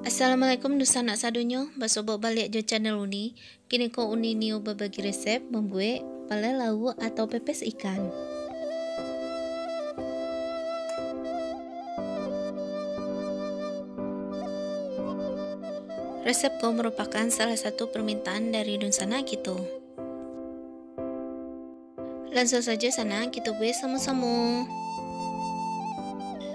Assalamualaikum dosa nak sadunyo, basobo balik jo channel Uni. Kini ko Uni niu berbagi resep membuat pala lauk atau pepes ikan. Resep ko merupakan salah satu permintaan dari Dun Sana gitu. Langsung saja sana kita buat sama-sama.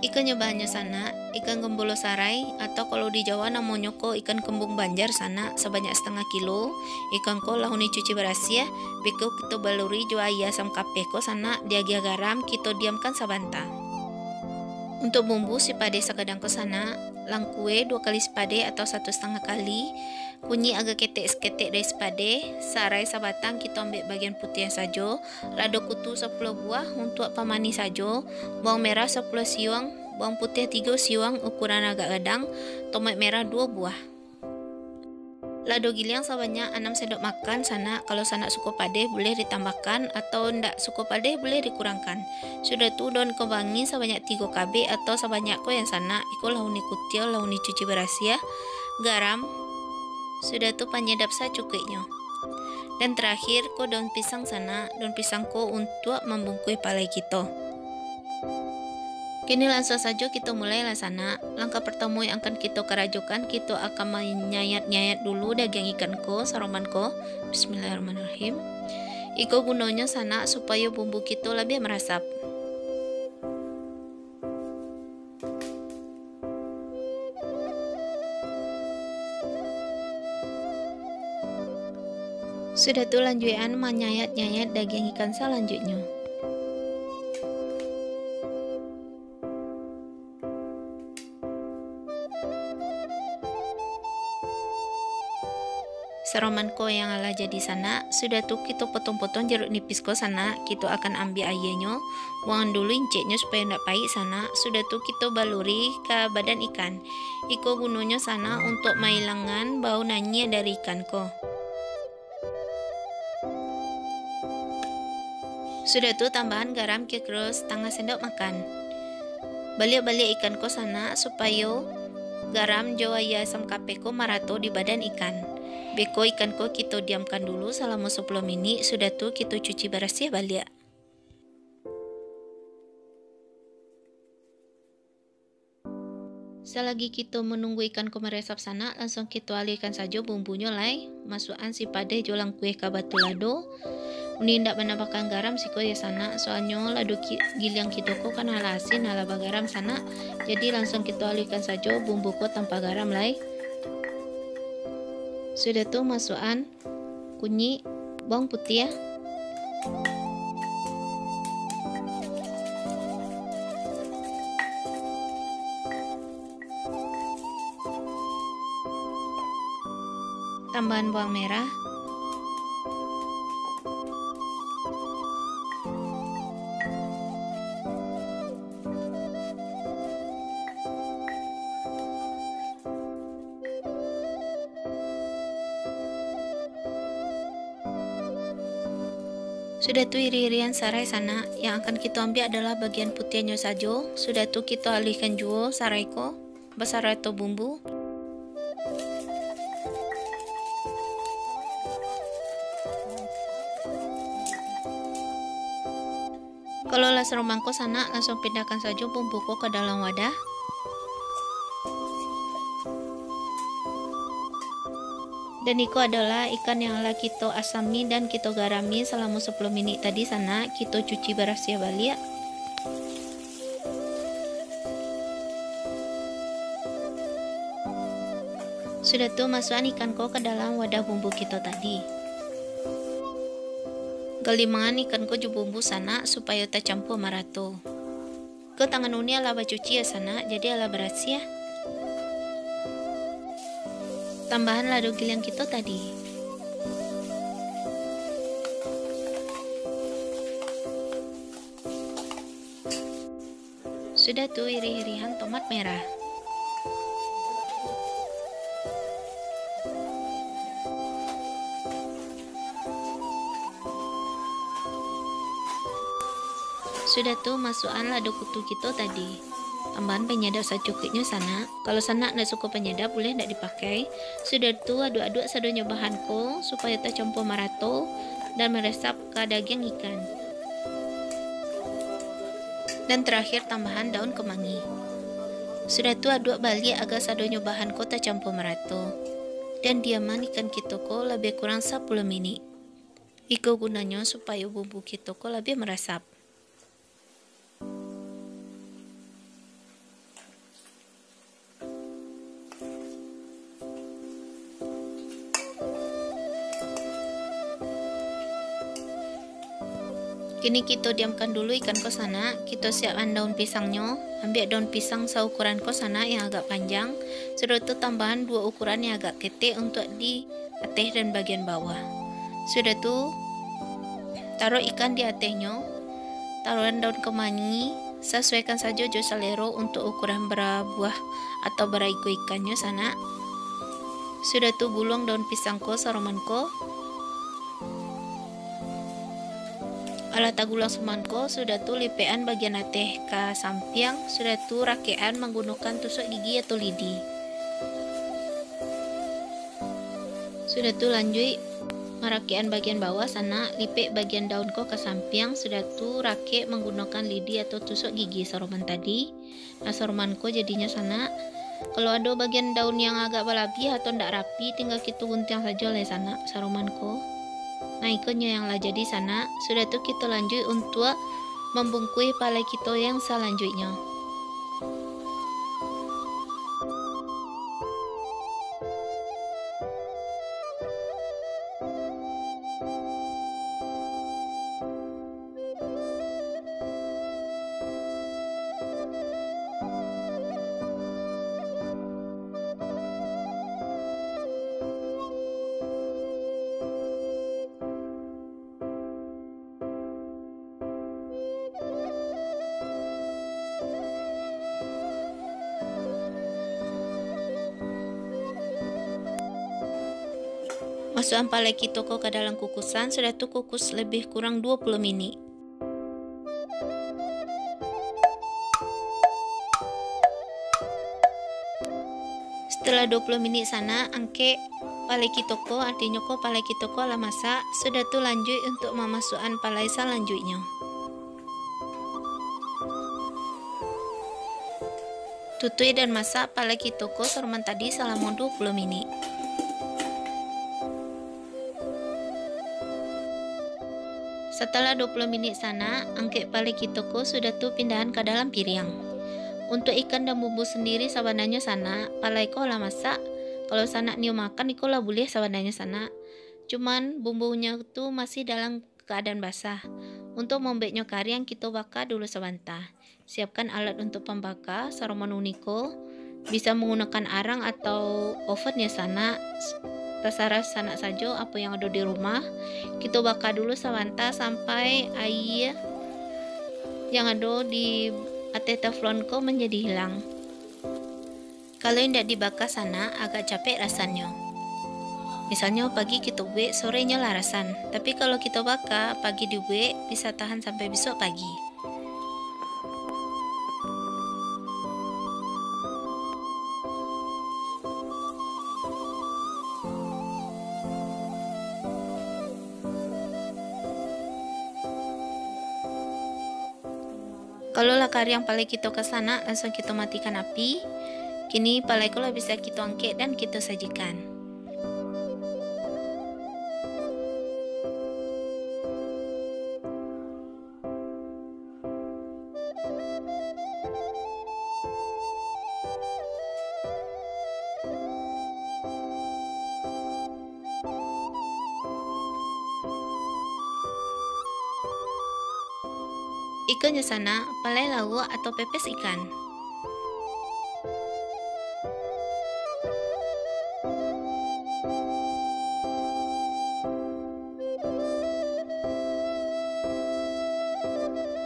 Ikannya banyak sana, ikan gembolo sarai atau kalau di Jawa namanya ko ikan kembung banjar sana sebanyak setengah kilo. Ikan ko lahuni cuci beras ya, beko kita baluri jua asam kape ko sana diagia garam kita diamkan sabanta. Untuk bumbu sipade sakadang ko sana, langkue 2 kali sipade atau 1,5 kali. Kunyi agak ketek-ketek dari sipade, sarai sabatang kita ambil bagian putih saja, lado kutu 10 buah untuk pamani saja, bawang merah 10 siung, bawang putih 3 siung ukuran agak gadang, tomat merah 2 buah. Lado giling sebanyak 6 sendok makan sana, kalau sana suka pade boleh ditambahkan atau ndak suka pade boleh dikurangkan. Sudah tu daun kebangi sebanyak 3 KB atau sebanyak ko yang sana, iko lahuni kutil lahuni cuci beras ya. Garam, sudah tu penyedap secukupnya. Dan terakhir ko daun pisang sana, daun pisang ko untuk membungkui palai kita. Kini langsung saja kita mulai sana. Langkah pertama yang akan kita kerajukan, kita akan menyayat-nyayat dulu daging ikan ko, saroman ko. Bismillahirrahmanirrahim. Iko gunanya sana supaya bumbu kita lebih meresap. Sudah tu lanjutan menyayat-nyayat daging ikan selanjutnya. Seroman ko yang ala jadi sana, sudah tu kita potong-potong jeruk nipis ko sana, kita akan ambil ayahnya, buangan dulu inceknya supaya tidak pahit sana, sudah tu kita baluri ke badan ikan. Iko gunanya sana untuk menghilangkan bau nanya dari ikan ko. Sudah tu tambahan garam kira-kira setengah sendok makan. Balik-balik ikan ko sana supaya garam jawa asam kape ko marato di badan ikan. Beko ikan ko kita diamkan dulu selama 10 menit, sudah tu kita cuci bersih balik. Selagi kita menunggu ikan ko meresap sana, langsung kita alihkan saja bumbunya lai. Masukkan sipade jolang kue ke batu lado. Uni ndak menambahkan garam siko ya sana, soalnya lado giling kita ko kan ala asin ala garam sana. Jadi langsung kita alihkan saja bumbu ko tanpa garam lai. Sudah tu masukkan kunyit, bawang putih ya. Tambahan bawang merah. Sudah tu iri-irian sarai sana, yang akan kita ambil adalah bagian putihnya saja. Sudah tu kita alihkan juga sarai ko, besar atau bumbu. Kalau las romangko sana, langsung pindahkan saja bumbu ko ke dalam wadah. Dan itu adalah ikan yang lah kita asami dan kita garami selama 10 menit tadi sana, kita cuci bersih balik. Sudah tu masukkan ikan ko ke dalam wadah bumbu kita tadi. Galimangan ikan ko ju bumbu sana supaya tercampur marato. Ke tangan uni ala cuci ya sana, jadi ala bersih ya. Tambahan lado giling kita tadi. Sudah tu iri-irihan tomat merah. Sudah tu masukkan lado kutu kita tadi. Tambahan penyedap secukupnya sana. Kalau sana ndak suka penyedap boleh ndak dipakai. Sudah tu aduk-aduk sadonya bahanku supaya tercampur merato dan meresap ke daging ikan. Dan terakhir tambahan daun kemangi. Sudah tu aduk balik agar sadonya bahanku tercampur merato. Dan diaman ikan kitoko lebih kurang 10 menit. Iko gunanya supaya bumbu kitoko lebih meresap. Kini kita diamkan dulu ikan ko sana. Kita siapkan daun pisangnya. Ambil daun pisang seukuran ko sana yang agak panjang. Sudah itu tambahan 2 ukuran yang agak kete untuk di ateh dan bagian bawah. Sudah itu taruh ikan di atehnya. Taruhkan daun kemangi. Sesuaikan saja jo selero untuk ukuran berbuah atau beraiku ikannya sana. Sudah itu gulung daun pisang ko saroman ko. Alat tagulang sumanko sudah tu lipean bagian ateh ke sampiang, sudah tu rakean menggunakan tusuk gigi atau lidi. Sudah tu lanjut merakean bagian bawah sana, lipek bagian daun ko ke sampiang, sudah tu rake menggunakan lidi atau tusuk gigi saroman tadi. Nah saromanko jadinya sana. Kalau ada bagian daun yang agak berlebih atau ndak rapi, tinggal kita gunting saja oleh sana saromanko. Nah ikannya yang lah jadi sana. Sudah tuh kita lanjut untuk membungkui palai kita yang selanjutnya. Masukkan palai kitoko ke dalam kukusan, sudah tuh kukus lebih kurang 20 menit. Setelah 20 menit sana, angke palai kitoko, artinya ko palai kitoko lah masak. Sudah tuh lanjut untuk memasukkan palai selanjutnya. Tutui dan masak palai kitoko saroman tadi selama 20 menit. Setelah 20 menit sana, angke palai kitoko sudah tuh pindahan ke dalam piring. Untuk ikan dan bumbu sendiri sabananya sana, palai ko lah masak. Kalau sana niu makan, iko lah boleh sabananya sana. Cuman bumbunya tuh masih dalam keadaan basah. Untuk membeknya kari yang kita bakar dulu sebentar. Siapkan alat untuk pembakar, saroman uniko. Bisa menggunakan arang atau oven ya sana. Terserah sana saja apa yang ada di rumah. Kita bakar dulu sebentar sampai air yang ada di ateh teflon ko menjadi hilang. Kalau tidak dibakar sana agak capek rasanya. Misalnya pagi kita buat, sorenya larasan. Tapi kalau kita bakar pagi dibuat bisa tahan sampai besok pagi. Kalau lah kari yang palai kita ke sana, langsung kita matikan api. Kini palai kalau bisa kita angkat dan kita sajikan. Ikannya sana, palai lauk atau pepes ikan.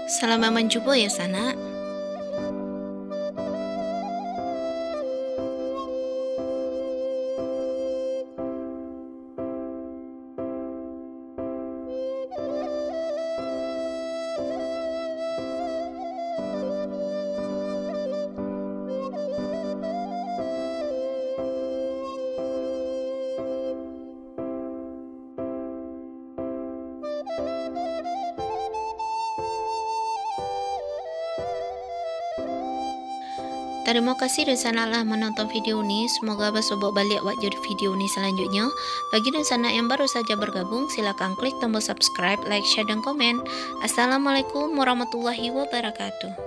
Selamat mencoba ya sana. Terima kasih dan sanaklah menonton video ini. Semoga bersobok balik wajud video ini selanjutnya. Bagi dan sanak yang baru saja bergabung, silakan klik tombol subscribe, like, share, dan komen. Assalamualaikum warahmatullahi wabarakatuh.